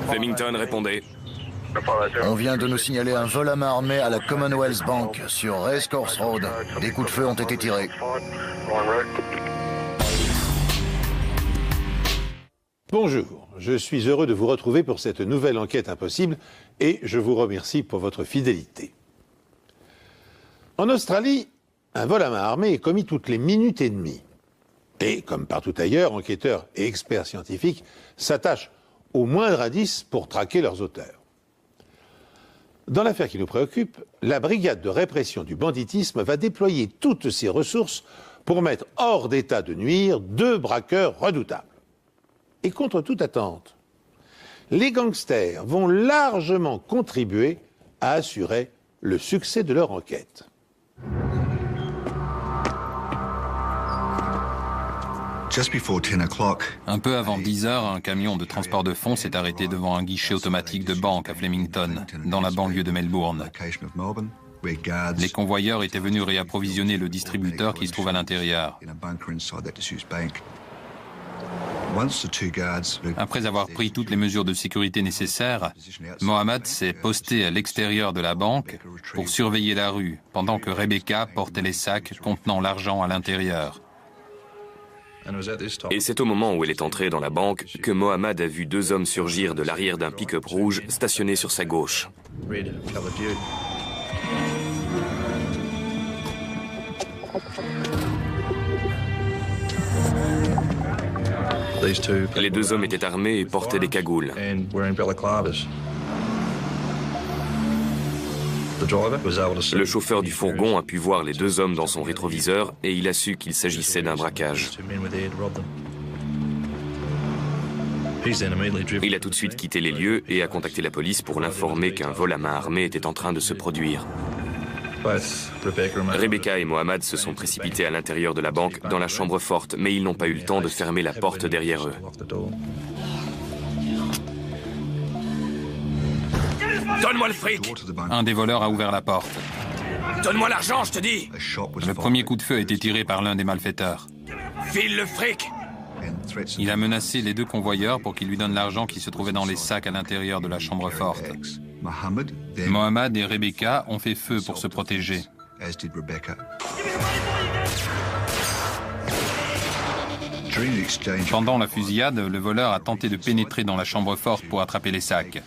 Flemington, répondez. On vient de nous signaler un vol à main armée à la Commonwealth Bank sur Racecourse Road. Des coups de feu ont été tirés. Bonjour, je suis heureux de vous retrouver pour cette nouvelle enquête impossible et je vous remercie pour votre fidélité. En Australie, un vol à main armée est commis toutes les minutes et demie. Et, comme partout ailleurs, enquêteurs et experts scientifiques s'attachent au moindre indice pour traquer leurs auteurs. Dans l'affaire qui nous préoccupe, la brigade de répression du banditisme va déployer toutes ses ressources pour mettre hors d'état de nuire 2 braqueurs redoutables. Et contre toute attente, les gangsters vont largement contribuer à assurer le succès de leur enquête. Un peu avant 10 heures, un camion de transport de fonds s'est arrêté devant un guichet automatique de banque à Flemington, dans la banlieue de Melbourne. Les convoyeurs étaient venus réapprovisionner le distributeur qui se trouve à l'intérieur. Après avoir pris toutes les mesures de sécurité nécessaires, Mohamed s'est posté à l'extérieur de la banque pour surveiller la rue, pendant que Rebecca portait les sacs contenant l'argent à l'intérieur. Et c'est au moment où elle est entrée dans la banque que Mohamed a vu 2 hommes surgir de l'arrière d'un pick-up rouge stationné sur sa gauche. Les 2 hommes étaient armés et portaient des cagoules. Le chauffeur du fourgon a pu voir les 2 hommes dans son rétroviseur et il a su qu'il s'agissait d'un braquage. Il a tout de suite quitté les lieux et a contacté la police pour l'informer qu'un vol à main armée était en train de se produire. Rebecca et Mohamed se sont précipités à l'intérieur de la banque dans la chambre forte, mais ils n'ont pas eu le temps de fermer la porte derrière eux. Donne-moi le fric! Un des voleurs a ouvert la porte. Donne-moi l'argent, je te dis! Le premier coup de feu a été tiré par l'un des malfaiteurs. File le fric! Il a menacé les 2 convoyeurs pour qu'ils lui donnent l'argent qui se trouvait dans les sacs à l'intérieur de la chambre forte. Mohamed et Rebecca ont fait feu pour se protéger. Pendant la fusillade, le voleur a tenté de pénétrer dans la chambre forte pour attraper les sacs.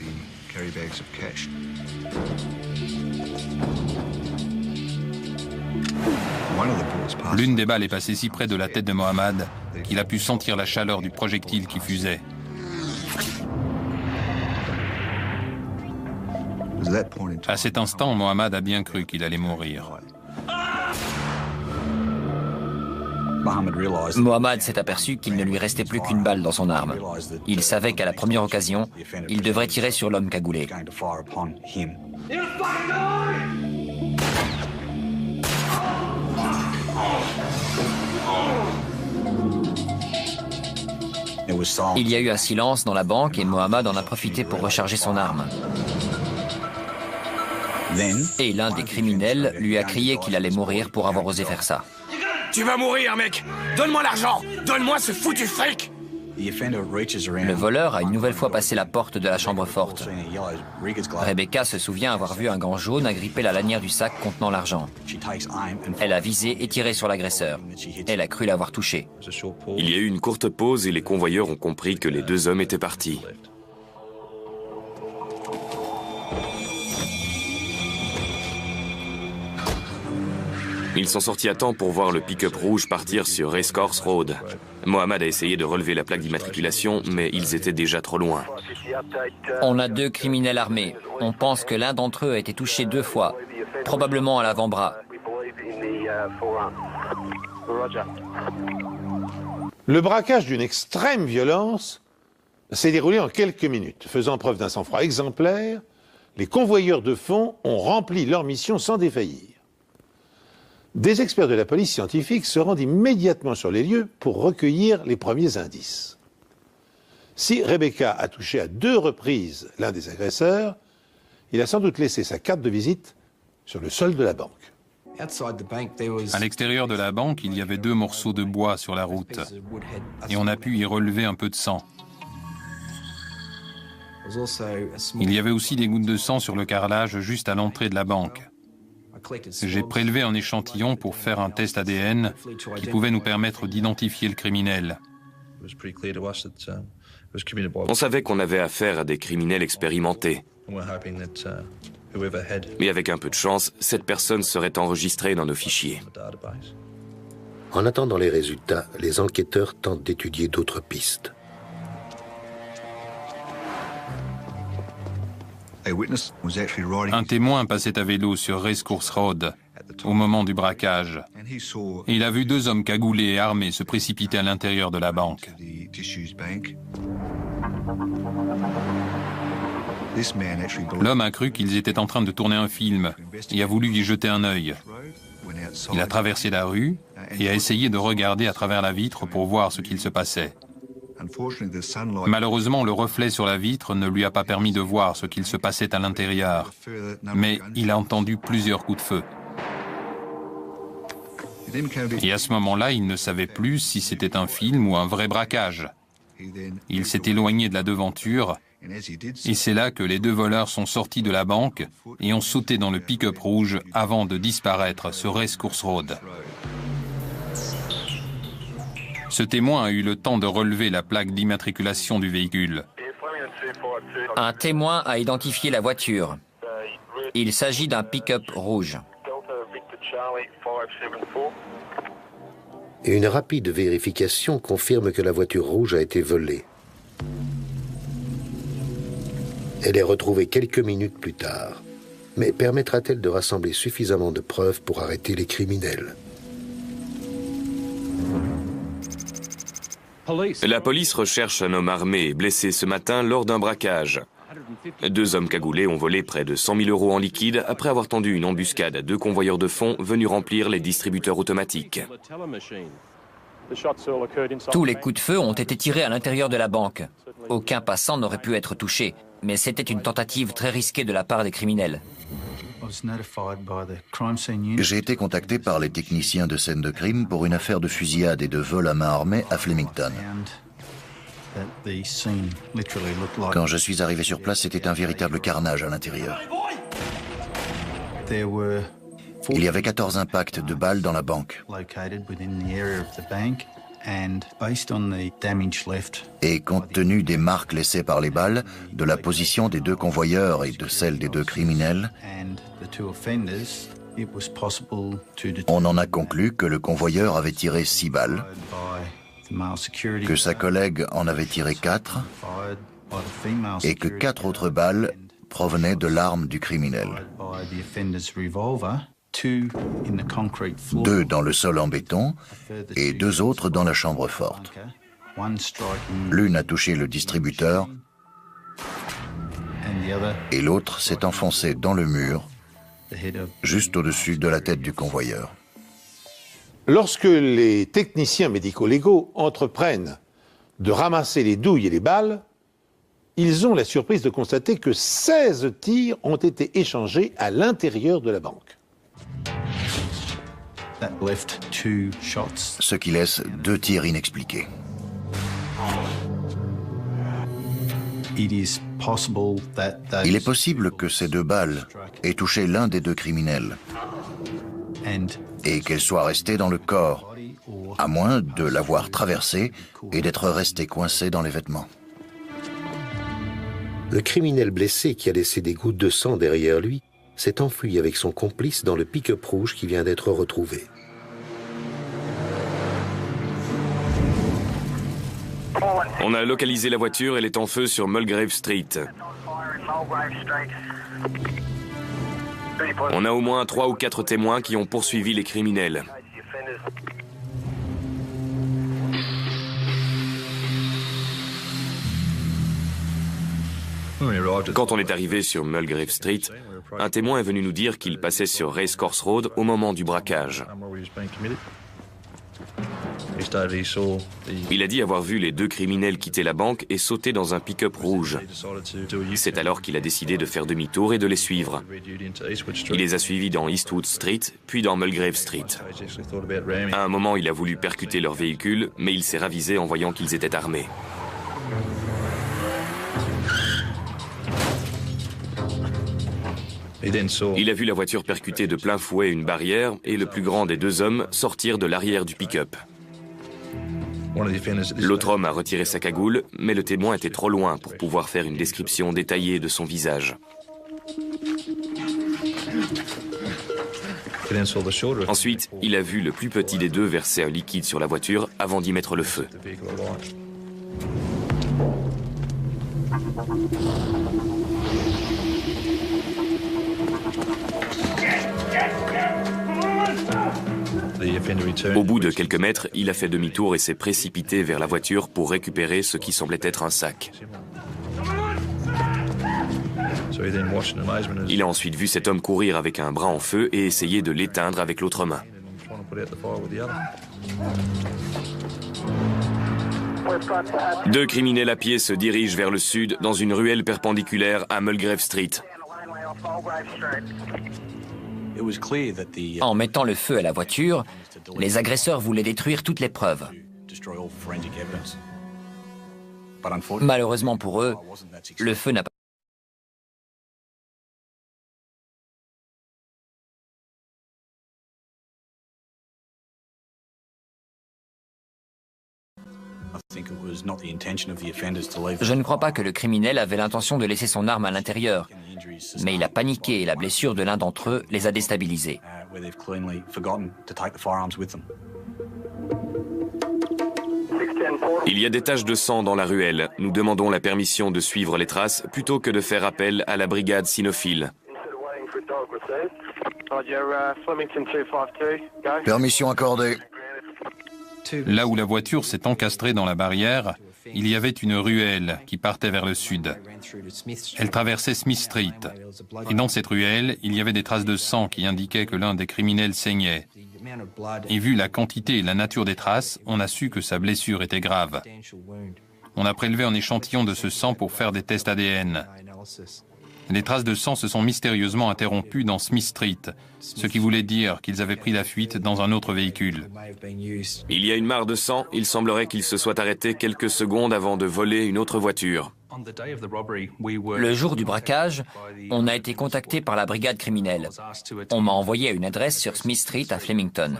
L'une des balles est passée si près de la tête de Mohamed qu'il a pu sentir la chaleur du projectile qui fusait. À cet instant, Mohamed a bien cru qu'il allait mourir. Mohamed s'est aperçu qu'il ne lui restait plus qu'une balle dans son arme. Il savait qu'à la première occasion, il devrait tirer sur l'homme cagoulé. Il y a eu un silence dans la banque et Mohamed en a profité pour recharger son arme. Et l'un des criminels lui a crié qu'il allait mourir pour avoir osé faire ça. Tu vas mourir, mec! Donne-moi l'argent! Donne-moi ce foutu fric! Le voleur a une nouvelle fois passé la porte de la chambre forte. Rebecca se souvient avoir vu un gant jaune agripper la lanière du sac contenant l'argent. Elle a visé et tiré sur l'agresseur. Elle a cru l'avoir touché. Il y a eu une courte pause et les convoyeurs ont compris que les 2 hommes étaient partis. Ils sont sortis à temps pour voir le pick-up rouge partir sur Racecourse Road. Mohamed a essayé de relever la plaque d'immatriculation, mais ils étaient déjà trop loin. On a 2 criminels armés. On pense que l'un d'entre eux a été touché 2 fois, probablement à l'avant-bras. Le braquage d'une extrême violence s'est déroulé en quelques minutes. Faisant preuve d'un sang-froid exemplaire, les convoyeurs de fonds ont rempli leur mission sans défaillir. Des experts de la police scientifique se rendent immédiatement sur les lieux pour recueillir les premiers indices. Si Rebecca a touché à 2 reprises l'un des agresseurs, il a sans doute laissé sa carte de visite sur le sol de la banque. À l'extérieur de la banque, il y avait 2 morceaux de bois sur la route et on a pu y relever un peu de sang. Il y avait aussi des gouttes de sang sur le carrelage juste à l'entrée de la banque. J'ai prélevé un échantillon pour faire un test ADN qui pouvait nous permettre d'identifier le criminel. On savait qu'on avait affaire à des criminels expérimentés. Mais avec un peu de chance, cette personne serait enregistrée dans nos fichiers. En attendant les résultats, les enquêteurs tentent d'étudier d'autres pistes. Un témoin passait à vélo sur Racecourse Road au moment du braquage. Il a vu deux hommes cagoulés et armés se précipiter à l'intérieur de la banque. L'homme a cru qu'ils étaient en train de tourner un film et a voulu y jeter un œil. Il a traversé la rue et a essayé de regarder à travers la vitre pour voir ce qu'il se passait. Malheureusement, le reflet sur la vitre ne lui a pas permis de voir ce qu'il se passait à l'intérieur, mais il a entendu plusieurs coups de feu. Et à ce moment-là, il ne savait plus si c'était un film ou un vrai braquage. Il s'est éloigné de la devanture et c'est là que les deux voleurs sont sortis de la banque et ont sauté dans le pick-up rouge avant de disparaître sur Racecourse Road. Ce témoin a eu le temps de relever la plaque d'immatriculation du véhicule. Un témoin a identifié la voiture. Il s'agit d'un pick-up rouge. Une rapide vérification confirme que la voiture rouge a été volée. Elle est retrouvée quelques minutes plus tard. Mais permettra-t-elle de rassembler suffisamment de preuves pour arrêter les criminels ? La police recherche un homme armé blessé ce matin lors d'un braquage. Deux hommes cagoulés ont volé près de 100 000 € en liquide après avoir tendu une embuscade à deux convoyeurs de fonds venus remplir les distributeurs automatiques. Tous les coups de feu ont été tirés à l'intérieur de la banque. Aucun passant n'aurait pu être touché, mais c'était une tentative très risquée de la part des criminels. J'ai été contacté par les techniciens de scène de crime pour une affaire de fusillade et de vol à main armée à Flemington. Quand je suis arrivé sur place, c'était un véritable carnage à l'intérieur. Il y avait 14 impacts de balles dans la banque. Et compte tenu des marques laissées par les balles, de la position des deux convoyeurs et de celle des deux criminels, on en a conclu que le convoyeur avait tiré 6 balles, que sa collègue en avait tiré 4 et que 4 autres balles provenaient de l'arme du criminel. 2 dans le sol en béton et 2 autres dans la chambre forte. L'une a touché le distributeur et l'autre s'est enfoncée dans le mur, juste au-dessus de la tête du convoyeur. Lorsque les techniciens médico-légaux entreprennent de ramasser les douilles et les balles, ils ont la surprise de constater que 16 tirs ont été échangés à l'intérieur de la banque. Ce qui laisse 2 tirs inexpliqués. Il est possible que ces 2 balles aient touché l'un des 2 criminels et qu'elles soient restées dans le corps, à moins de l'avoir traversé et d'être resté coincé dans les vêtements. Le criminel blessé qui a laissé des gouttes de sang derrière lui s'est enfui avec son complice dans le pick-up rouge qui vient d'être retrouvé. On a localisé la voiture, elle est en feu sur Mulgrave Street. On a au moins 3 ou 4 témoins qui ont poursuivi les criminels. Quand on est arrivé sur Mulgrave Street, un témoin est venu nous dire qu'il passait sur Racecourse Road au moment du braquage. Il a dit avoir vu les 2 criminels quitter la banque et sauter dans un pick-up rouge. C'est alors qu'il a décidé de faire demi-tour et de les suivre. Il les a suivis dans Eastwood Street, puis dans Mulgrave Street. À un moment, il a voulu percuter leur véhicule, mais il s'est ravisé en voyant qu'ils étaient armés. Il a vu la voiture percuter de plein fouet une barrière et le plus grand des deux hommes sortir de l'arrière du pick-up. L'autre homme a retiré sa cagoule, mais le témoin était trop loin pour pouvoir faire une description détaillée de son visage. Ensuite, il a vu le plus petit des deux verser un liquide sur la voiture avant d'y mettre le feu. Au bout de quelques mètres, il a fait demi-tour et s'est précipité vers la voiture pour récupérer ce qui semblait être un sac. Il a ensuite vu cet homme courir avec un bras en feu et essayer de l'éteindre avec l'autre main. Deux criminels à pied se dirigent vers le sud dans une ruelle perpendiculaire à Mulgrave Street. En mettant le feu à la voiture, les agresseurs voulaient détruire toutes les preuves. Malheureusement pour eux, le feu n'a pas... Je ne crois pas que le criminel avait l'intention de laisser son arme à l'intérieur, mais il a paniqué et la blessure de l'un d'entre eux les a déstabilisés. Il y a des taches de sang dans la ruelle. Nous demandons la permission de suivre les traces plutôt que de faire appel à la brigade cynophile. Permission accordée. Là où la voiture s'est encastrée dans la barrière, il y avait une ruelle qui partait vers le sud. Elle traversait Smith Street. Et dans cette ruelle, il y avait des traces de sang qui indiquaient que l'un des criminels saignait. Et vu la quantité et la nature des traces, on a su que sa blessure était grave. On a prélevé un échantillon de ce sang pour faire des tests ADN. Les traces de sang se sont mystérieusement interrompues dans Smith Street, ce qui voulait dire qu'ils avaient pris la fuite dans un autre véhicule. Il y a une mare de sang. Il semblerait qu'ils se soient arrêtés quelques secondes avant de voler une autre voiture. Le jour du braquage, on a été contacté par la brigade criminelle. On m'a envoyé à une adresse sur Smith Street à Flemington.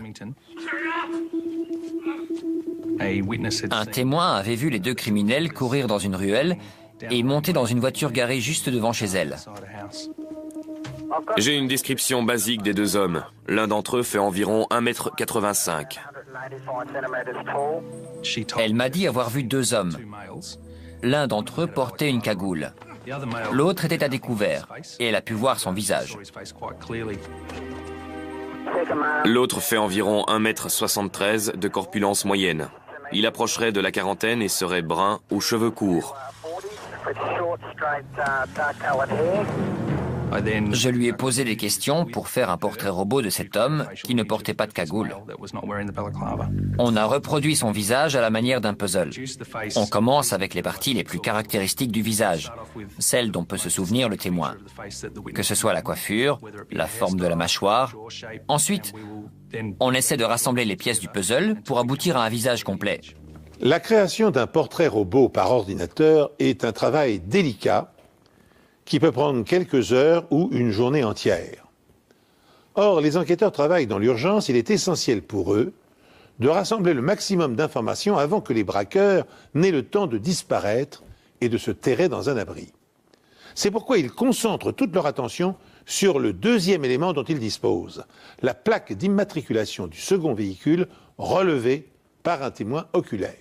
Un témoin avait vu les deux criminels courir dans une ruelle et monter dans une voiture garée juste devant chez elle. J'ai une description basique des deux hommes. L'un d'entre eux fait environ 1,85 m. Elle m'a dit avoir vu deux hommes. L'un d'entre eux portait une cagoule. L'autre était à découvert et elle a pu voir son visage. L'autre fait environ 1,73 m de corpulence moyenne. Il approcherait de la quarantaine et serait brun aux cheveux courts. Je lui ai posé des questions pour faire un portrait robot de cet homme qui ne portait pas de cagoule. On a reproduit son visage à la manière d'un puzzle. On commence avec les parties les plus caractéristiques du visage, celles dont peut se souvenir le témoin, que ce soit la coiffure, la forme de la mâchoire. Ensuite, on essaie de rassembler les pièces du puzzle pour aboutir à un visage complet. La création d'un portrait robot par ordinateur est un travail délicat qui peut prendre quelques heures ou une journée entière. Or, les enquêteurs travaillent dans l'urgence. Il est essentiel pour eux de rassembler le maximum d'informations avant que les braqueurs n'aient le temps de disparaître et de se terrer dans un abri. C'est pourquoi ils concentrent toute leur attention sur le deuxième élément dont ils disposent, la plaque d'immatriculation du second véhicule relevée par un témoin oculaire.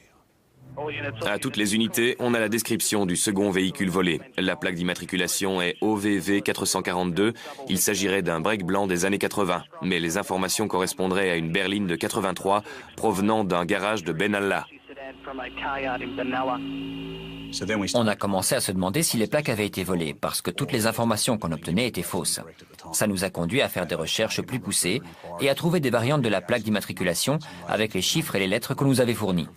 À toutes les unités, on a la description du second véhicule volé. La plaque d'immatriculation est OVV 442. Il s'agirait d'un break blanc des années 80. Mais les informations correspondraient à une berline de 83 provenant d'un garage de Benalla. On a commencé à se demander si les plaques avaient été volées, parce que toutes les informations qu'on obtenait étaient fausses. Ça nous a conduit à faire des recherches plus poussées et à trouver des variantes de la plaque d'immatriculation avec les chiffres et les lettres qu'on nous avait fournis.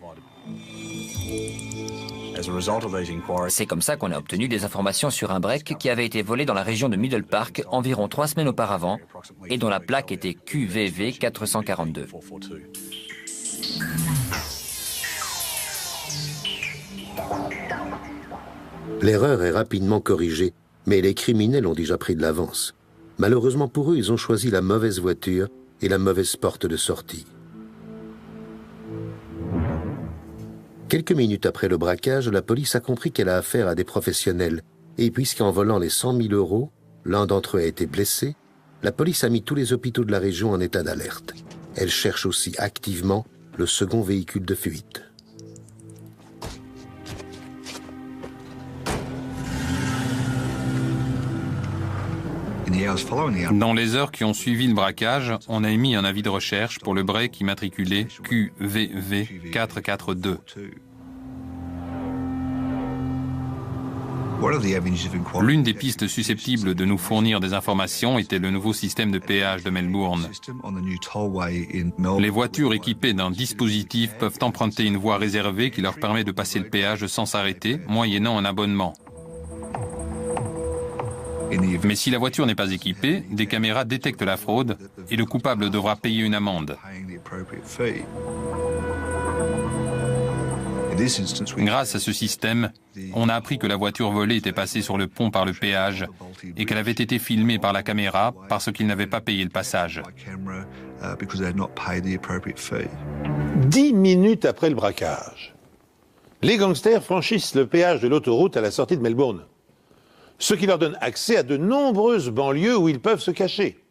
C'est comme ça qu'on a obtenu des informations sur un break qui avait été volé dans la région de Middle Park environ 3 semaines auparavant et dont la plaque était QVV 442. L'erreur est rapidement corrigée, mais les criminels ont déjà pris de l'avance. Malheureusement pour eux, ils ont choisi la mauvaise voiture et la mauvaise porte de sortie. Quelques minutes après le braquage, la police a compris qu'elle a affaire à des professionnels. Et puisqu'en volant les 100 000 euros, l'un d'entre eux a été blessé, la police a mis tous les hôpitaux de la région en état d'alerte. Elle cherche aussi activement le second véhicule de fuite. Dans les heures qui ont suivi le braquage, on a émis un avis de recherche pour le break immatriculé QVV 442. L'une des pistes susceptibles de nous fournir des informations était le nouveau système de péage de Melbourne. Les voitures équipées d'un dispositif peuvent emprunter une voie réservée qui leur permet de passer le péage sans s'arrêter, moyennant un abonnement. Mais si la voiture n'est pas équipée, des caméras détectent la fraude et le coupable devra payer une amende. Grâce à ce système, on a appris que la voiture volée était passée sur le pont par le péage et qu'elle avait été filmée par la caméra parce qu'ils n'avaient pas payé le passage. 10 minutes après le braquage, les gangsters franchissent le péage de l'autoroute à la sortie de Melbourne, ce qui leur donne accès à de nombreuses banlieues où ils peuvent se cacher.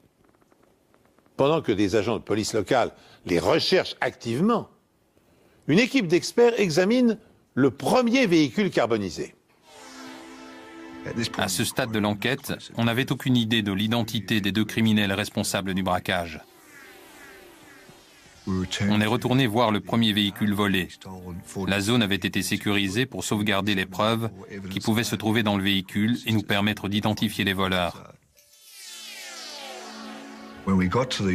Pendant que des agents de police locale les recherchent activement, une équipe d'experts examine le premier véhicule carbonisé. À ce stade de l'enquête, on n'avait aucune idée de l'identité des deux criminels responsables du braquage. On est retourné voir le premier véhicule volé. La zone avait été sécurisée pour sauvegarder les preuves qui pouvaient se trouver dans le véhicule et nous permettre d'identifier les voleurs.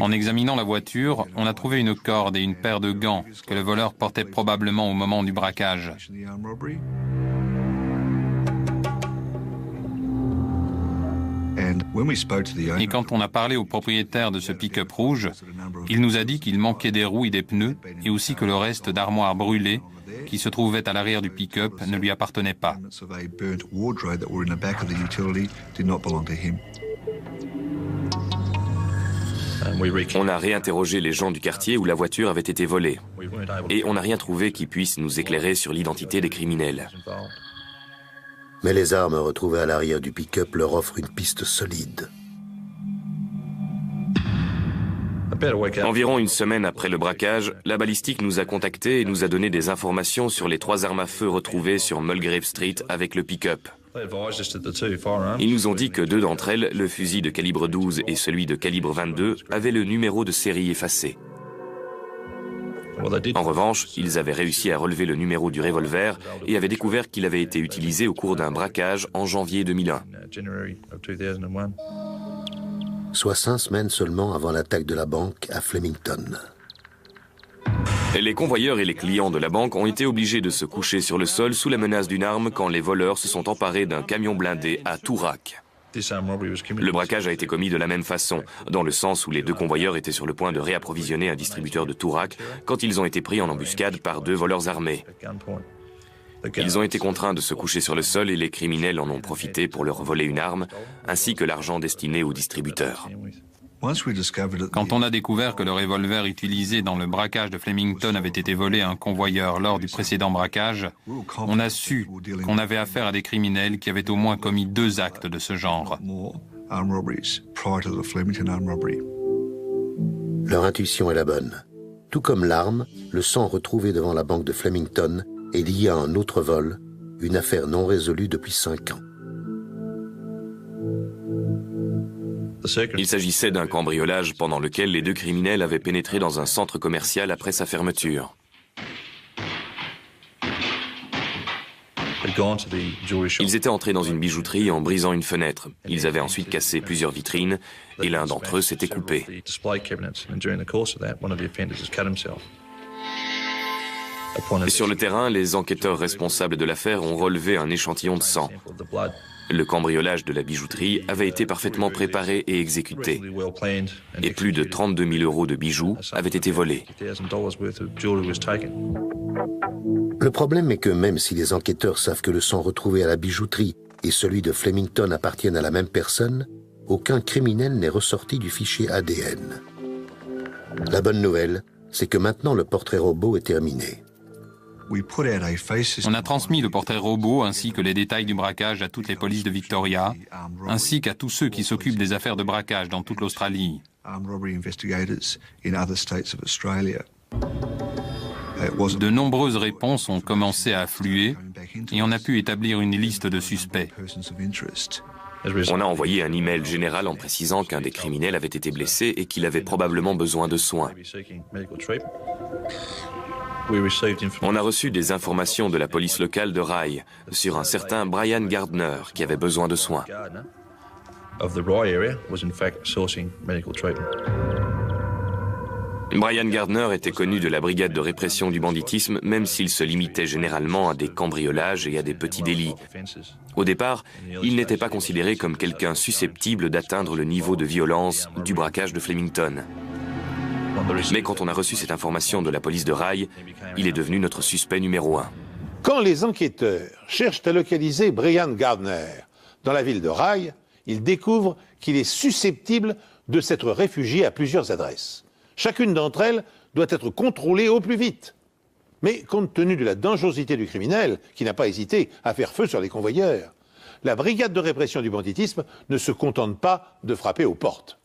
En examinant la voiture, on a trouvé une corde et une paire de gants que le voleur portait probablement au moment du braquage. Et quand on a parlé au propriétaire de ce pick-up rouge, il nous a dit qu'il manquait des roues et des pneus et aussi que le reste d'armoire brûlée qui se trouvait à l'arrière du pick-up ne lui appartenait pas. On a réinterrogé les gens du quartier où la voiture avait été volée. Et on n'a rien trouvé qui puisse nous éclairer sur l'identité des criminels. Mais les armes retrouvées à l'arrière du pick-up leur offrent une piste solide. Environ une semaine après le braquage, la balistique nous a contactés et nous a donné des informations sur les 3 armes à feu retrouvées sur Mulgrave Street avec le pick-up. Ils nous ont dit que 2 d'entre elles, le fusil de calibre 12 et celui de calibre 22, avaient le numéro de série effacé. En revanche, ils avaient réussi à relever le numéro du revolver et avaient découvert qu'il avait été utilisé au cours d'un braquage en janvier 2001. Soit 5 semaines seulement avant l'attaque de la banque à Flemington. Les convoyeurs et les clients de la banque ont été obligés de se coucher sur le sol sous la menace d'une arme quand les voleurs se sont emparés d'un camion blindé à Toorak. Le braquage a été commis de la même façon, dans le sens où les 2 convoyeurs étaient sur le point de réapprovisionner un distributeur de Toorak quand ils ont été pris en embuscade par 2 voleurs armés. Ils ont été contraints de se coucher sur le sol et les criminels en ont profité pour leur voler une arme, ainsi que l'argent destiné au distributeur. Quand on a découvert que le revolver utilisé dans le braquage de Flemington avait été volé à un convoyeur lors du précédent braquage, on a su qu'on avait affaire à des criminels qui avaient au moins commis 2 actes de ce genre. Leur intuition est la bonne. Tout comme l'arme, le sang retrouvé devant la banque de Flemington est lié à un autre vol, une affaire non résolue depuis 5 ans. Il s'agissait d'un cambriolage pendant lequel les 2 criminels avaient pénétré dans un centre commercial après sa fermeture. Ils étaient entrés dans une bijouterie en brisant une fenêtre. Ils avaient ensuite cassé plusieurs vitrines et l'un d'entre eux s'était coupé. Et sur le terrain, les enquêteurs responsables de l'affaire ont relevé un échantillon de sang. Le cambriolage de la bijouterie avait été parfaitement préparé et exécuté. Et plus de 32 000 euros de bijoux avaient été volés. Le problème est que même si les enquêteurs savent que le sang retrouvé à la bijouterie et celui de Flemington appartiennent à la même personne, aucun criminel n'est ressorti du fichier ADN. La bonne nouvelle, c'est que maintenant le portrait robot est terminé. On a transmis le portrait robot ainsi que les détails du braquage à toutes les polices de Victoria, ainsi qu'à tous ceux qui s'occupent des affaires de braquage dans toute l'Australie. De nombreuses réponses ont commencé à affluer et on a pu établir une liste de suspects. On a envoyé un email général en précisant qu'un des criminels avait été blessé et qu'il avait probablement besoin de soins. On a reçu des informations de la police locale de Rye sur un certain Brian Gardner qui avait besoin de soins. Brian Gardner était connu de la brigade de répression du banditisme, même s'il se limitait généralement à des cambriolages et à des petits délits. Au départ, il n'était pas considéré comme quelqu'un susceptible d'atteindre le niveau de violence du braquage de Flemington. Mais quand on a reçu cette information de la police de Rye, il est devenu notre suspect numéro 1. Quand les enquêteurs cherchent à localiser Brian Gardner dans la ville de Rye, ils découvrent qu'il est susceptible de s'être réfugié à plusieurs adresses. Chacune d'entre elles doit être contrôlée au plus vite. Mais compte tenu de la dangerosité du criminel, qui n'a pas hésité à faire feu sur les convoyeurs, la brigade de répression du banditisme ne se contente pas de frapper aux portes.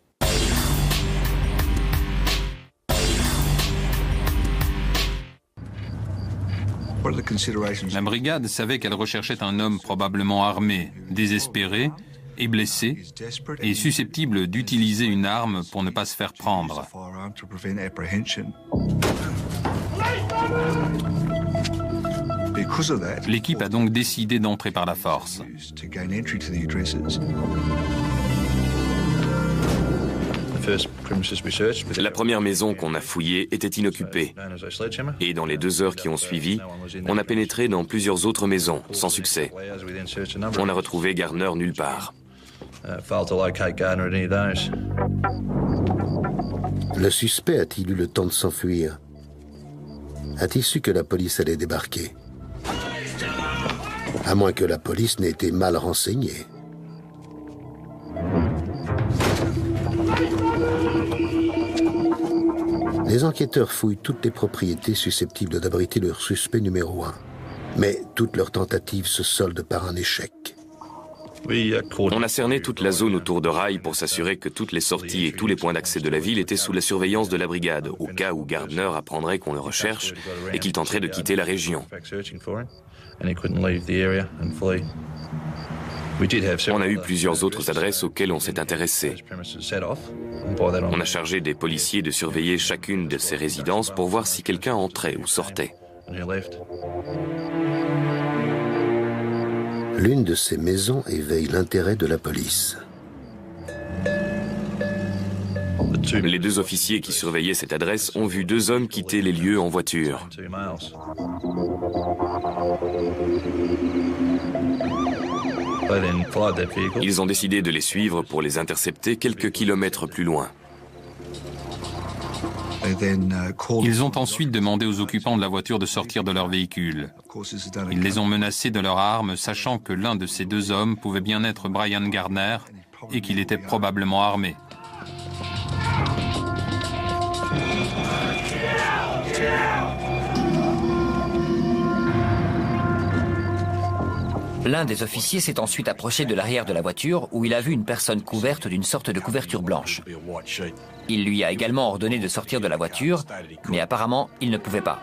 La brigade savait qu'elle recherchait un homme probablement armé, désespéré et blessé, et susceptible d'utiliser une arme pour ne pas se faire prendre. L'équipe a donc décidé d'entrer par la force. La première maison qu'on a fouillée était inoccupée. Et dans les 2 heures qui ont suivi, on a pénétré dans plusieurs autres maisons, sans succès. On n'a retrouvé Gardner nulle part. Le suspect a-t-il eu le temps de s'enfuir? A-t-il su que la police allait débarquer? À moins que la police n'ait été mal renseignée. Les enquêteurs fouillent toutes les propriétés susceptibles d'abriter leur suspect numéro 1. Mais toutes leurs tentatives se soldent par un échec. On a cerné toute la zone autour de Rye pour s'assurer que toutes les sorties et tous les points d'accès de la ville étaient sous la surveillance de la brigade, au cas où Gardner apprendrait qu'on le recherche et qu'il tenterait de quitter la région. On a eu plusieurs autres adresses auxquelles on s'est intéressé. On a chargé des policiers de surveiller chacune de ces résidences pour voir si quelqu'un entrait ou sortait. L'une de ces maisons éveille l'intérêt de la police. Les 2 officiers qui surveillaient cette adresse ont vu 2 hommes quitter les lieux en voiture. Ils ont décidé de les suivre pour les intercepter quelques kilomètres plus loin. Ils ont ensuite demandé aux occupants de la voiture de sortir de leur véhicule. Ils les ont menacés de leurs armes, sachant que l'un de ces 2 hommes pouvait bien être Brian Gardner et qu'il était probablement armé. L'un des officiers s'est ensuite approché de l'arrière de la voiture où il a vu une personne couverte d'une sorte de couverture blanche. Il lui a également ordonné de sortir de la voiture, mais apparemment, il ne pouvait pas.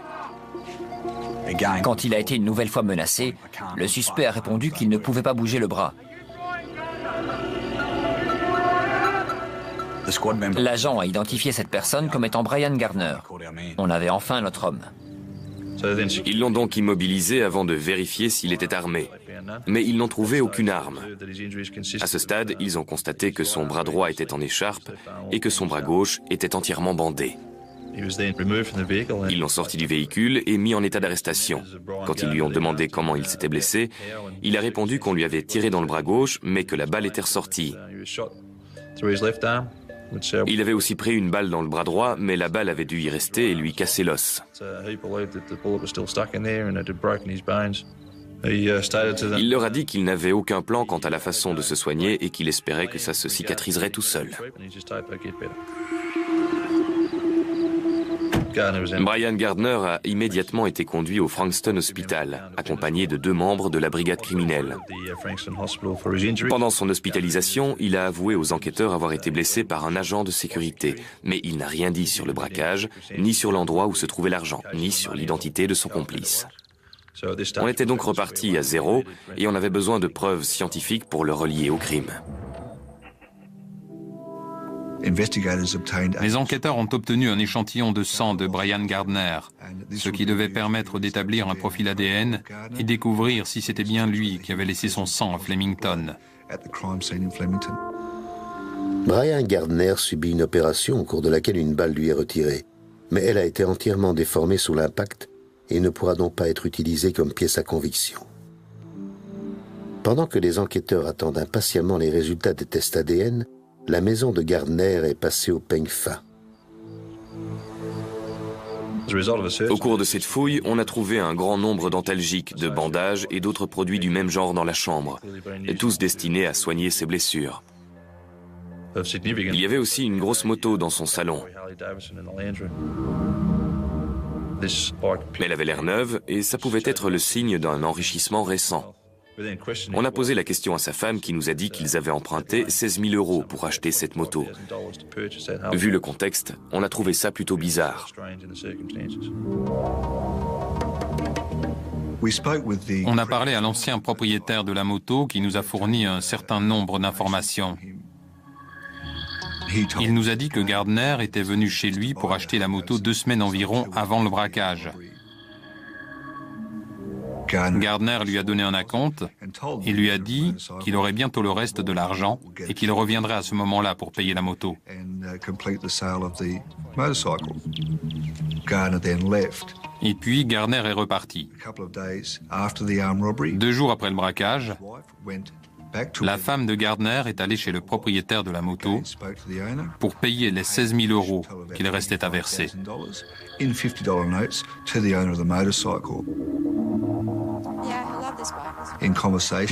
Quand il a été une nouvelle fois menacé, le suspect a répondu qu'il ne pouvait pas bouger le bras. L'agent a identifié cette personne comme étant Brian Gardner. On avait enfin notre homme. Ils l'ont donc immobilisé avant de vérifier s'il était armé. Mais ils n'ont trouvé aucune arme. À ce stade, ils ont constaté que son bras droit était en écharpe et que son bras gauche était entièrement bandé. Ils l'ont sorti du véhicule et mis en état d'arrestation. Quand ils lui ont demandé comment il s'était blessé, il a répondu qu'on lui avait tiré dans le bras gauche, mais que la balle était ressortie. Il avait aussi pris une balle dans le bras droit, mais la balle avait dû y rester et lui casser l'os. Il leur a dit qu'il n'avait aucun plan quant à la façon de se soigner et qu'il espérait que ça se cicatriserait tout seul. Brian Gardner a immédiatement été conduit au Frankston Hospital, accompagné de 2 membres de la brigade criminelle. Pendant son hospitalisation, il a avoué aux enquêteurs avoir été blessé par un agent de sécurité, mais il n'a rien dit sur le braquage, ni sur l'endroit où se trouvait l'argent, ni sur l'identité de son complice. On était donc reparti à 0 et on avait besoin de preuves scientifiques pour le relier au crime. Les enquêteurs ont obtenu un échantillon de sang de Brian Gardner, ce qui devait permettre d'établir un profil ADN et découvrir si c'était bien lui qui avait laissé son sang à Flemington. Brian Gardner subit une opération au cours de laquelle une balle lui est retirée, mais elle a été entièrement déformée sous l'impact et ne pourra donc pas être utilisée comme pièce à conviction. Pendant que les enquêteurs attendent impatiemment les résultats des tests ADN, la maison de Gardner est passée au peigne fin. Au cours de cette fouille, on a trouvé un grand nombre d'antalgiques, de bandages et d'autres produits du même genre dans la chambre, tous destinés à soigner ses blessures. Il y avait aussi une grosse moto dans son salon. Elle avait l'air neuve et ça pouvait être le signe d'un enrichissement récent. On a posé la question à sa femme qui nous a dit qu'ils avaient emprunté 16 000 € pour acheter cette moto. Vu le contexte, on a trouvé ça plutôt bizarre. On a parlé à l'ancien propriétaire de la moto qui nous a fourni un certain nombre d'informations. Il nous a dit que Gardner était venu chez lui pour acheter la moto 2 semaines environ avant le braquage. Gardner lui a donné un acompte et lui a dit qu'il aurait bientôt le reste de l'argent et qu'il reviendrait à ce moment-là pour payer la moto. Et puis Gardner est reparti. 2 jours après le braquage, la femme de Gardner est allée chez le propriétaire de la moto pour payer les 16 000 € qu'il restait à verser.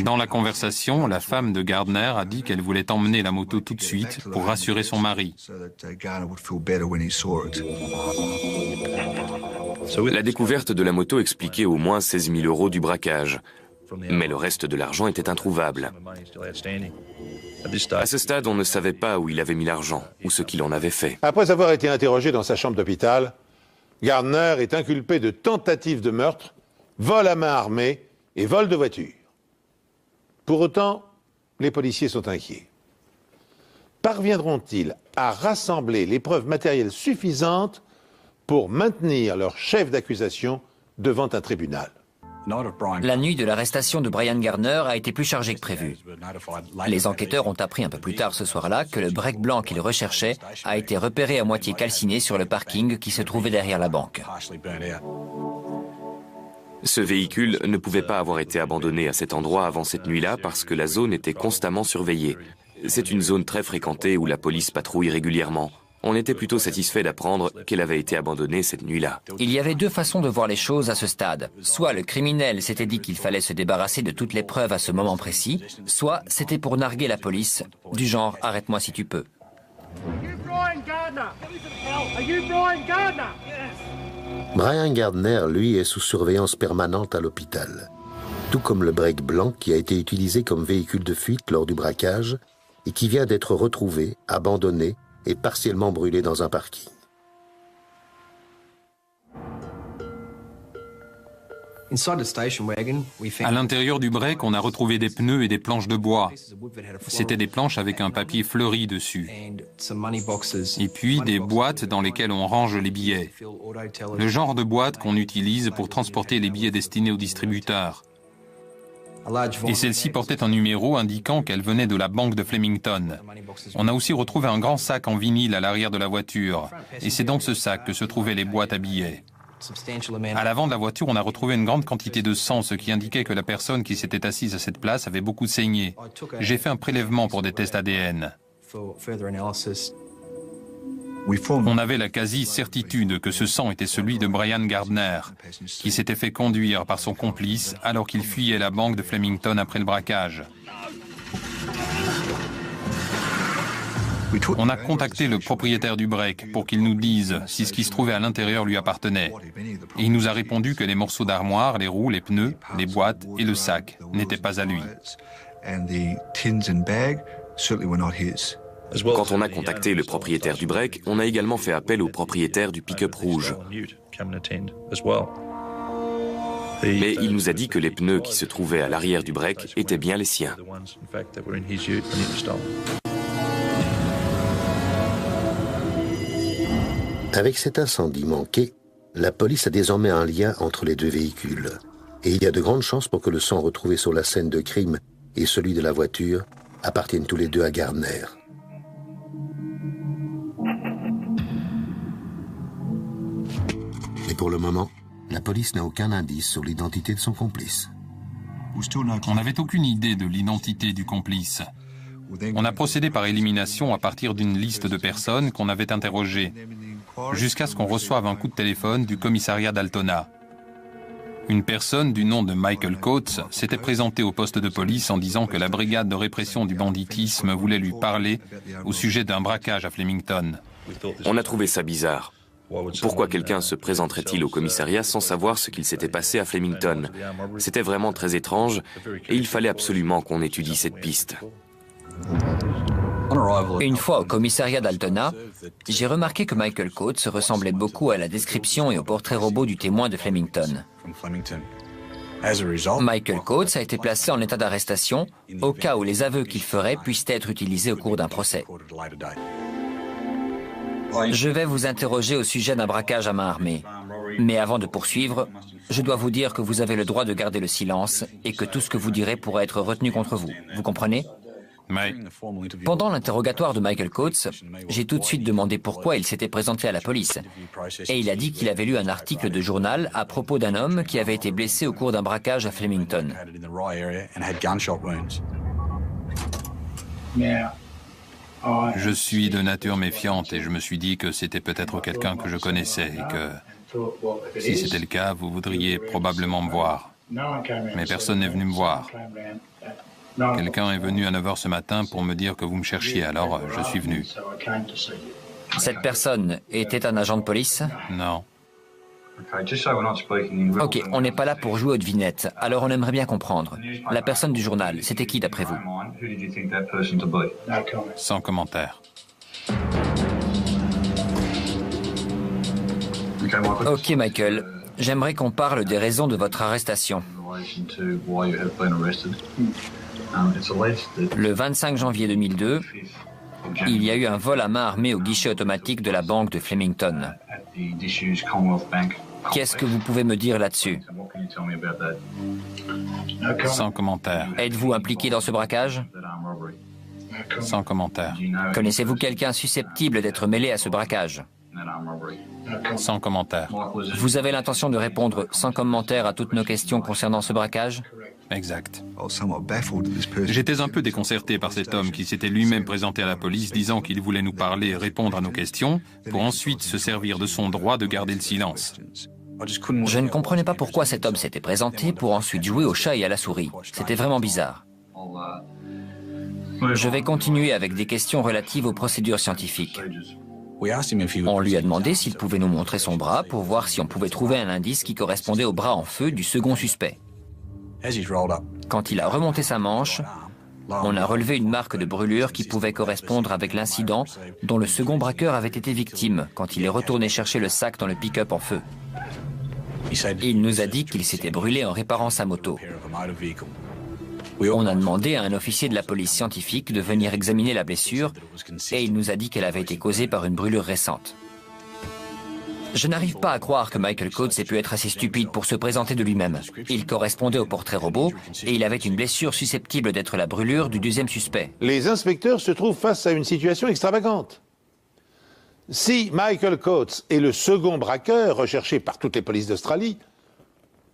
Dans la conversation, la femme de Gardner a dit qu'elle voulait emmener la moto tout de suite pour rassurer son mari. La découverte de la moto expliquait au moins 16 000 € du braquage, mais le reste de l'argent était introuvable. À ce stade, on ne savait pas où il avait mis l'argent ou ce qu'il en avait fait. Après avoir été interrogé dans sa chambre d'hôpital, Gardner est inculpé de tentative de meurtre, vol à main armée et vol de voiture. Pour autant, les policiers sont inquiets. Parviendront-ils à rassembler les preuves matérielles suffisantes pour maintenir leur chef d'accusation devant un tribunal? La nuit de l'arrestation de Brian Gardner a été plus chargée que prévu. Les enquêteurs ont appris un peu plus tard ce soir-là que le break blanc qu'ils recherchaient a été repéré à moitié calciné sur le parking qui se trouvait derrière la banque. Ce véhicule ne pouvait pas avoir été abandonné à cet endroit avant cette nuit-là parce que la zone était constamment surveillée. C'est une zone très fréquentée où la police patrouille régulièrement. On était plutôt satisfait d'apprendre qu'elle avait été abandonnée cette nuit-là. Il y avait 2 façons de voir les choses à ce stade. Soit le criminel s'était dit qu'il fallait se débarrasser de toutes les preuves à ce moment précis, soit c'était pour narguer la police, du genre « arrête-moi si tu peux ». Brian Gardner, lui, est sous surveillance permanente à l'hôpital. Tout comme le break blanc qui a été utilisé comme véhicule de fuite lors du braquage et qui vient d'être retrouvé, abandonné et partiellement brûlé dans un parking. À l'intérieur du break, on a retrouvé des pneus et des planches de bois. C'était des planches avec un papier fleuri dessus. Et puis des boîtes dans lesquelles on range les billets. Le genre de boîte qu'on utilise pour transporter les billets destinés aux distributeurs. Et celle-ci portait un numéro indiquant qu'elle venait de la banque de Flemington. On a aussi retrouvé un grand sac en vinyle à l'arrière de la voiture. Et c'est dans ce sac que se trouvaient les boîtes à billets. À l'avant de la voiture, on a retrouvé une grande quantité de sang, ce qui indiquait que la personne qui s'était assise à cette place avait beaucoup saigné. J'ai fait un prélèvement pour des tests ADN. On avait la quasi-certitude que ce sang était celui de Brian Gardner, qui s'était fait conduire par son complice alors qu'il fuyait la banque de Flemington après le braquage. On a contacté le propriétaire du break pour qu'il nous dise si ce qui se trouvait à l'intérieur lui appartenait. Et il nous a répondu que les morceaux d'armoire, les roues, les pneus, les boîtes et le sac n'étaient pas à lui. Quand on a contacté le propriétaire du break, on a également fait appel au propriétaire du pick-up rouge. Mais il nous a dit que les pneus qui se trouvaient à l'arrière du break étaient bien les siens. Avec cet incendie manqué, la police a désormais un lien entre les deux véhicules. Et il y a de grandes chances pour que le sang retrouvé sur la scène de crime et celui de la voiture appartiennent tous les deux à Gardner. Mais pour le moment, la police n'a aucun indice sur l'identité de son complice. On n'avait aucune idée de l'identité du complice. On a procédé par élimination à partir d'une liste de personnes qu'on avait interrogées, jusqu'à ce qu'on reçoive un coup de téléphone du commissariat d'Altona. Une personne du nom de Michael Coates s'était présentée au poste de police en disant que la brigade de répression du banditisme voulait lui parler au sujet d'un braquage à Flemington. On a trouvé ça bizarre. Pourquoi quelqu'un se présenterait-il au commissariat sans savoir ce qu'il s'était passé à Flemington? C'était vraiment très étrange et il fallait absolument qu'on étudie cette piste. Une fois au commissariat d'Altona, j'ai remarqué que Michael Coates ressemblait beaucoup à la description et au portrait robot du témoin de Flemington. Michael Coates a été placé en état d'arrestation au cas où les aveux qu'il ferait puissent être utilisés au cours d'un procès. Je vais vous interroger au sujet d'un braquage à main armée. Mais avant de poursuivre, je dois vous dire que vous avez le droit de garder le silence et que tout ce que vous direz pourra être retenu contre vous. Vous comprenez ? Mais Pendant l'interrogatoire de Michael Coates, j'ai tout de suite demandé pourquoi il s'était présenté à la police. Et il a dit qu'il avait lu un article de journal à propos d'un homme qui avait été blessé au cours d'un braquage à Flemington. je suis de nature méfiante et je me suis dit que c'était peut-être quelqu'un que je connaissais et que, si c'était le cas, vous voudriez probablement me voir. Mais personne n'est venu me voir. Quelqu'un est venu à 9 h ce matin pour me dire que vous me cherchiez, alors je suis venu. Cette personne était un agent de police ? Non. Ok, on n'est pas là pour jouer aux devinettes, alors on aimerait bien comprendre. La personne du journal, c'était qui d'après vous ? Sans commentaire. Ok Michael, j'aimerais qu'on parle des raisons de votre arrestation. Le 25 janvier 2002, il y a eu un vol à main armée au guichet automatique de la banque de Flemington. Qu'est-ce que vous pouvez me dire là-dessus ? Sans commentaire. Êtes-vous impliqué dans ce braquage ? Sans commentaire. Connaissez-vous quelqu'un susceptible d'être mêlé à ce braquage ? Sans commentaire. Vous avez l'intention de répondre sans commentaire à toutes nos questions concernant ce braquage ? Exact. J'étais un peu déconcerté par cet homme qui s'était lui-même présenté à la police disant qu'il voulait nous parler et répondre à nos questions pour ensuite se servir de son droit de garder le silence. Je ne comprenais pas pourquoi cet homme s'était présenté pour ensuite jouer au chat et à la souris. C'était vraiment bizarre. Je vais continuer avec des questions relatives aux procédures scientifiques. On lui a demandé s'il pouvait nous montrer son bras pour voir si on pouvait trouver un indice qui correspondait au bras en feu du second suspect. Quand il a remonté sa manche, on a relevé une marque de brûlure qui pouvait correspondre avec l'incident dont le second braqueur avait été victime quand il est retourné chercher le sac dans le pick-up en feu. Il nous a dit qu'il s'était brûlé en réparant sa moto. On a demandé à un officier de la police scientifique de venir examiner la blessure et il nous a dit qu'elle avait été causée par une brûlure récente. Je n'arrive pas à croire que Michael Coates ait pu être assez stupide pour se présenter de lui-même. Il correspondait au portrait robot et il avait une blessure susceptible d'être la brûlure du deuxième suspect. Les inspecteurs se trouvent face à une situation extravagante. Si Michael Coates est le second braqueur recherché par toutes les polices d'Australie,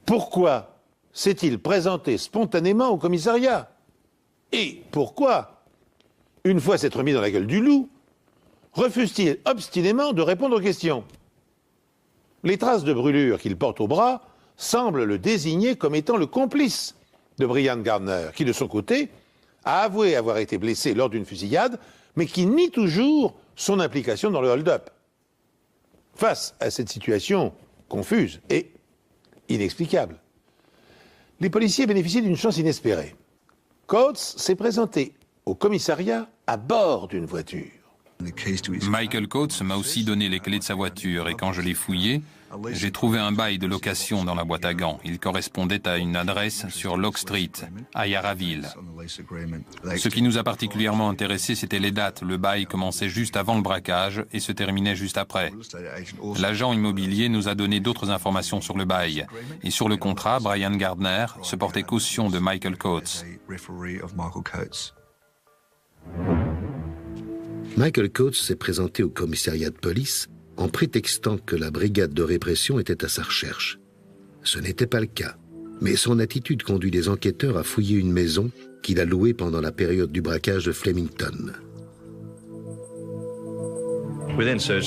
pourquoi s'est-il présenté spontanément au commissariat? Et pourquoi, une fois s'être mis dans la gueule du loup, refuse-t-il obstinément de répondre aux questions. Les traces de brûlure qu'il porte au bras semblent le désigner comme étant le complice de Brian Gardner, qui de son côté a avoué avoir été blessé lors d'une fusillade, mais qui nie toujours son implication dans le hold-up. Face à cette situation confuse et inexplicable, les policiers bénéficient d'une chance inespérée. Coates s'est présenté au commissariat à bord d'une voiture. Michael Coates m'a aussi donné les clés de sa voiture et quand je l'ai fouillé, j'ai trouvé un bail de location dans la boîte à gants. Il correspondait à une adresse sur Locke Street, à Yarraville. Ce qui nous a particulièrement intéressé, c'était les dates. Le bail commençait juste avant le braquage et se terminait juste après. L'agent immobilier nous a donné d'autres informations sur le bail. Et sur le contrat, Brian Gardner se portait caution de Michael Coates. Michael Coates s'est présenté au commissariat de police en prétextant que la brigade de répression était à sa recherche. Ce n'était pas le cas, mais son attitude conduit les enquêteurs à fouiller une maison qu'il a louée pendant la période du braquage de Flemington.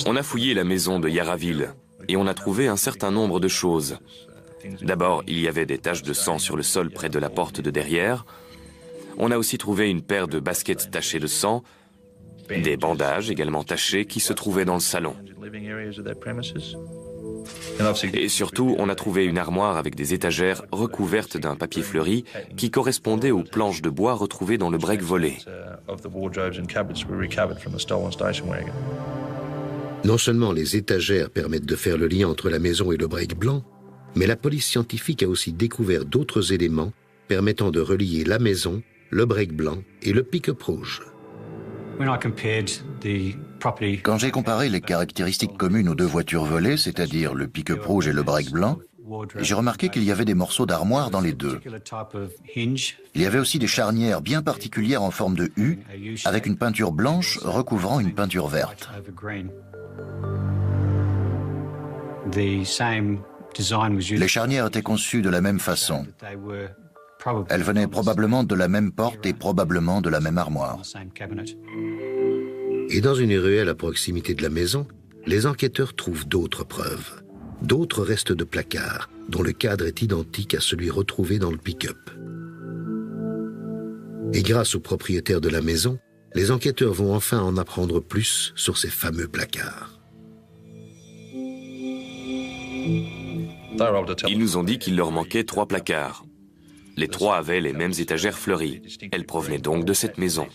On a fouillé la maison de Yarraville et on a trouvé un certain nombre de choses. D'abord, il y avait des taches de sang sur le sol près de la porte de derrière. On a aussi trouvé une paire de baskets tachées de sang, des bandages également tachés qui se trouvaient dans le salon. Et surtout, on a trouvé une armoire avec des étagères recouvertes d'un papier fleuri qui correspondait aux planches de bois retrouvées dans le break volé. Non seulement les étagères permettent de faire le lien entre la maison et le break blanc, mais la police scientifique a aussi découvert d'autres éléments permettant de relier la maison, le break blanc et le pick-up rouge. Quand j'ai comparé les caractéristiques communes aux deux voitures volées, c'est-à-dire le pick-up rouge et le break blanc, j'ai remarqué qu'il y avait des morceaux d'armoire dans les deux. Il y avait aussi des charnières bien particulières en forme de U, avec une peinture blanche recouvrant une peinture verte. Les charnières étaient conçues de la même façon. Elles venaient probablement de la même porte et probablement de la même armoire. Et dans une ruelle à proximité de la maison, les enquêteurs trouvent d'autres preuves, d'autres restes de placards, dont le cadre est identique à celui retrouvé dans le pick-up. Et grâce au propriétaire de la maison, les enquêteurs vont enfin en apprendre plus sur ces fameux placards. Ils nous ont dit qu'il leur manquait 3 placards. Les 3 avaient les mêmes étagères fleuries. Elles provenaient donc de cette maison.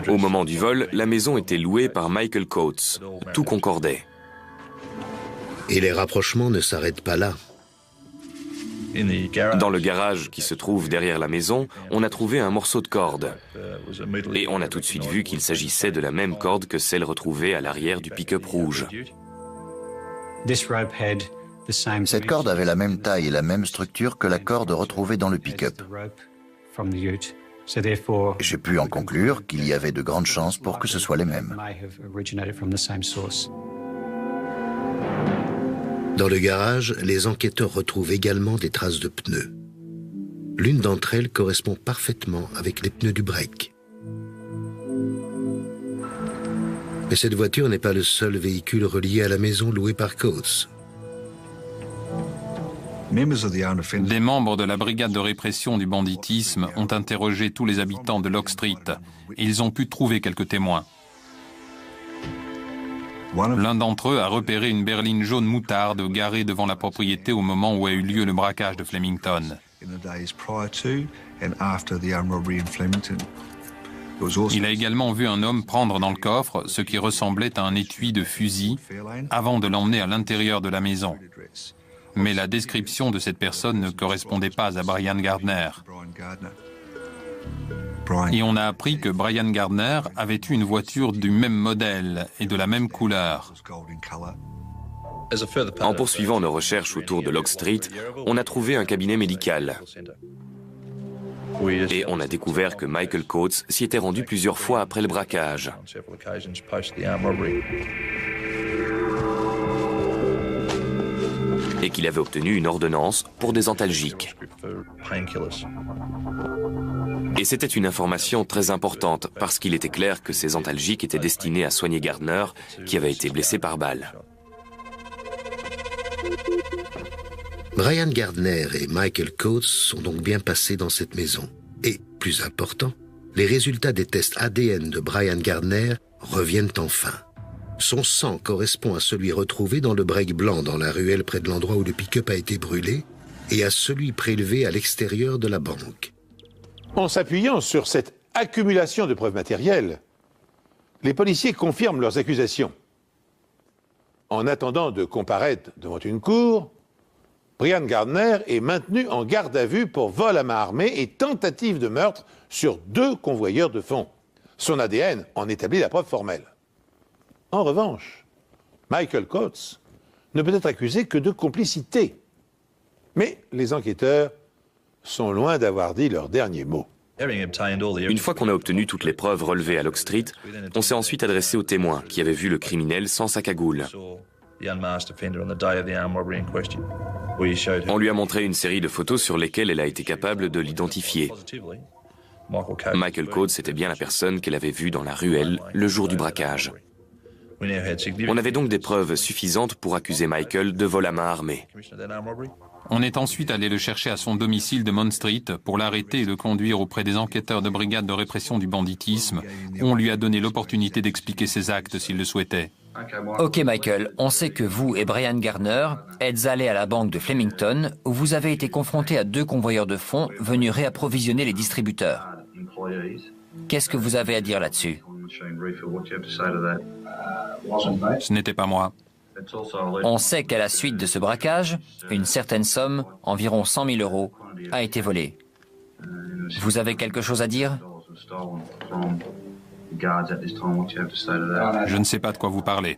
Au moment du vol, la maison était louée par Michael Coates. Tout concordait. Et les rapprochements ne s'arrêtent pas là. Dans le garage qui se trouve derrière la maison, on a trouvé un morceau de corde. Et on a tout de suite vu qu'il s'agissait de la même corde que celle retrouvée à l'arrière du pick-up rouge. Cette corde avait la même taille et la même structure que la corde retrouvée dans le pick-up. J'ai pu en conclure qu'il y avait de grandes chances pour que ce soit les mêmes. Dans le garage, les enquêteurs retrouvent également des traces de pneus. L'une d'entre elles correspond parfaitement avec les pneus du break. Mais cette voiture n'est pas le seul véhicule relié à la maison louée par Coates. Des membres de la brigade de répression du banditisme ont interrogé tous les habitants de Locke Street et ils ont pu trouver quelques témoins. L'un d'entre eux a repéré une berline jaune moutarde garée devant la propriété au moment où a eu lieu le braquage de Flemington. Il a également vu un homme prendre dans le coffre ce qui ressemblait à un étui de fusil avant de l'emmener à l'intérieur de la maison. Mais la description de cette personne ne correspondait pas à Brian Gardner. Et on a appris que Brian Gardner avait eu une voiture du même modèle et de la même couleur. En poursuivant nos recherches autour de Locke Street, on a trouvé un cabinet médical. Et on a découvert que Michael Coates s'y était rendu plusieurs fois après le braquage. Et qu'il avait obtenu une ordonnance pour des antalgiques. Et c'était une information très importante, parce qu'il était clair que ces antalgiques étaient destinés à soigner Gardner, qui avait été blessé par balle. Brian Gardner et Michael Coates sont donc bien passés dans cette maison. Et, plus important, les résultats des tests ADN de Brian Gardner reviennent enfin. Son sang correspond à celui retrouvé dans le break blanc dans la ruelle près de l'endroit où le pick-up a été brûlé et à celui prélevé à l'extérieur de la banque. En s'appuyant sur cette accumulation de preuves matérielles, les policiers confirment leurs accusations. En attendant de comparaître devant une cour, Brian Gardner est maintenu en garde à vue pour vol à main armée et tentative de meurtre sur 2 convoyeurs de fonds. Son ADN en établit la preuve formelle. En revanche, Michael Coates ne peut être accusé que de complicité. Mais les enquêteurs sont loin d'avoir dit leur dernier mot. Une fois qu'on a obtenu toutes les preuves relevées à Locke Street, on s'est ensuite adressé aux témoins qui avaient vu le criminel sans sa cagoule. On lui a montré une série de photos sur lesquelles elle a été capable de l'identifier. Michael Coates était bien la personne qu'elle avait vue dans la ruelle le jour du braquage. On avait donc des preuves suffisantes pour accuser Michael de vol à main armée. On est ensuite allé le chercher à son domicile de Mount Street pour l'arrêter et le conduire auprès des enquêteurs de brigade de répression du banditisme, où on lui a donné l'opportunité d'expliquer ses actes s'il le souhaitait. Ok Michael, on sait que vous et Brian Gardner êtes allés à la banque de Flemington où vous avez été confrontés à 2 convoyeurs de fonds venus réapprovisionner les distributeurs. Qu'est-ce que vous avez à dire là-dessus? Ce n'était pas moi. On sait qu'à la suite de ce braquage, une certaine somme, environ 100 000 euros, a été volée. Vous avez quelque chose à dire? Je ne sais pas de quoi vous parlez.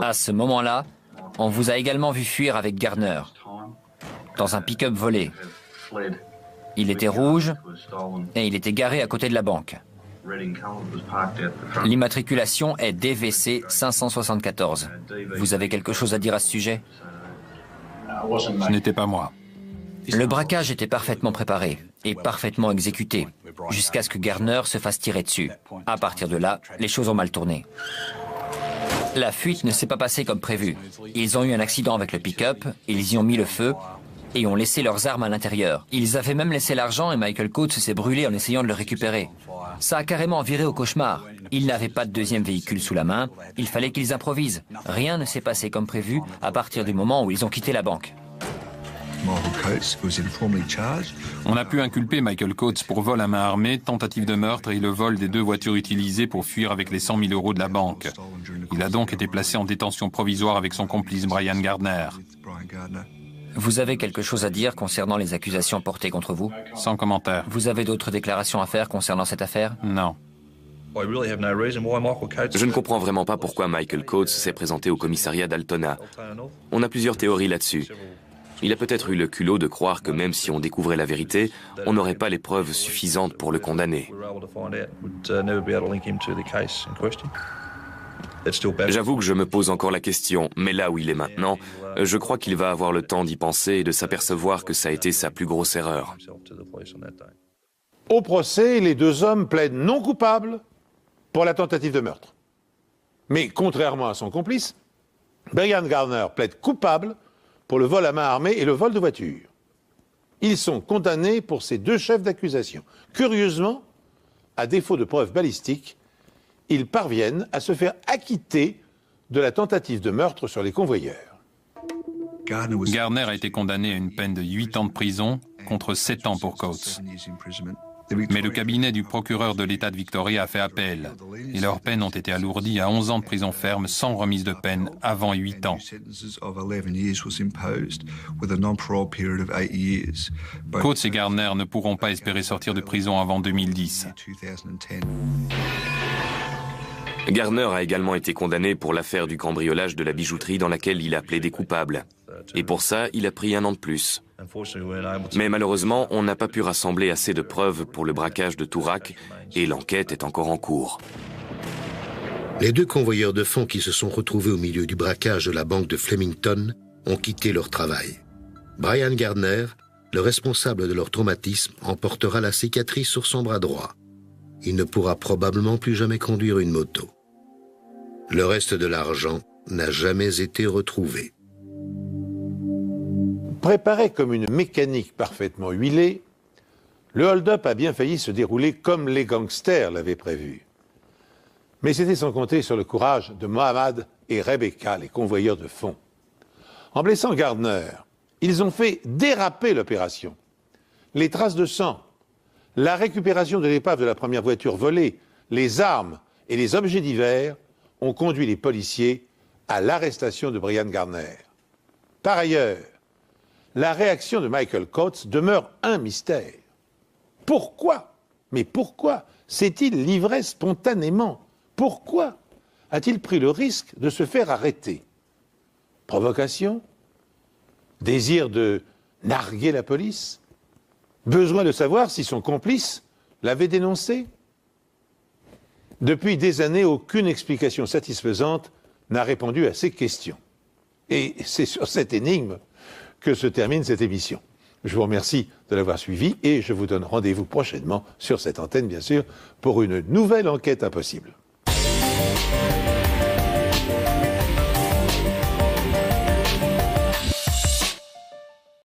À ce moment-là, on vous a également vu fuir avec Gardner, dans un pick-up volé. Il était rouge et il était garé à côté de la banque. L'immatriculation est DVC 574. Vous avez quelque chose à dire à ce sujet? Ce n'était pas moi. Le braquage était parfaitement préparé et parfaitement exécuté, jusqu'à ce que Gardner se fasse tirer dessus. À partir de là, les choses ont mal tourné. La fuite ne s'est pas passée comme prévu. Ils ont eu un accident avec le pick-up, ils y ont mis le feu et ont laissé leurs armes à l'intérieur. Ils avaient même laissé l'argent et Michael Coates s'est brûlé en essayant de le récupérer. Ça a carrément viré au cauchemar. Ils n'avaient pas de deuxième véhicule sous la main, il fallait qu'ils improvisent. Rien ne s'est passé comme prévu à partir du moment où ils ont quitté la banque. On a pu inculper Michael Coates pour vol à main armée, tentative de meurtre et le vol des 2 voitures utilisées pour fuir avec les 100 000 euros de la banque. Il a donc été placé en détention provisoire avec son complice Brian Gardner. Vous avez quelque chose à dire concernant les accusations portées contre vous? Sans commentaire. Vous avez d'autres déclarations à faire concernant cette affaire? Non. Je ne comprends vraiment pas pourquoi Michael Coates s'est présenté au commissariat d'Altona. On a plusieurs théories là-dessus. Il a peut-être eu le culot de croire que même si on découvrait la vérité, on n'aurait pas les preuves suffisantes pour le condamner. J'avoue que je me pose encore la question, mais là où il est maintenant, je crois qu'il va avoir le temps d'y penser et de s'apercevoir que ça a été sa plus grosse erreur. Au procès, les 2 hommes plaident non coupables pour la tentative de meurtre. Mais contrairement à son complice, Brian Gardner plaide coupable pour le vol à main armée et le vol de voiture. Ils sont condamnés pour ces 2 chefs d'accusation. Curieusement, à défaut de preuves balistiques, ils parviennent à se faire acquitter de la tentative de meurtre sur les convoyeurs. Gardner a été condamné à une peine de 8 ans de prison contre 7 ans pour Coates. Mais le cabinet du procureur de l'État de Victoria a fait appel et leurs peines ont été alourdies à 11 ans de prison ferme sans remise de peine avant 8 ans. Coates et Gardner ne pourront pas espérer sortir de prison avant 2010. Gardner a également été condamné pour l'affaire du cambriolage de la bijouterie dans laquelle il a plaidé coupable. Et pour ça, il a pris 1 an de plus. Mais malheureusement, on n'a pas pu rassembler assez de preuves pour le braquage de Toorak et l'enquête est encore en cours. Les 2 convoyeurs de fonds qui se sont retrouvés au milieu du braquage de la banque de Flemington ont quitté leur travail. Brian Gardner, le responsable de leur traumatisme, emportera la cicatrice sur son bras droit. Il ne pourra probablement plus jamais conduire une moto. Le reste de l'argent n'a jamais été retrouvé. Préparé comme une mécanique parfaitement huilée, le hold-up a bien failli se dérouler comme les gangsters l'avaient prévu. Mais c'était sans compter sur le courage de Mohamed et Rebecca, les convoyeurs de fonds. En blessant Gardner, ils ont fait déraper l'opération. Les traces de sang, la récupération de l'épave de la première voiture volée, les armes et les objets divers ont conduit les policiers à l'arrestation de Brian Gardner. Par ailleurs, la réaction de Michael Coates demeure un mystère. Pourquoi? Mais pourquoi s'est-il livré spontanément? Pourquoi a-t-il pris le risque de se faire arrêter? Provocation? Désir de narguer la police? Besoin de savoir si son complice l'avait dénoncé? Depuis des années, aucune explication satisfaisante n'a répondu à ces questions. Et c'est sur cette énigme que se termine cette émission. Je vous remercie de l'avoir suivi et je vous donne rendez-vous prochainement sur cette antenne, bien sûr, pour une nouvelle enquête impossible.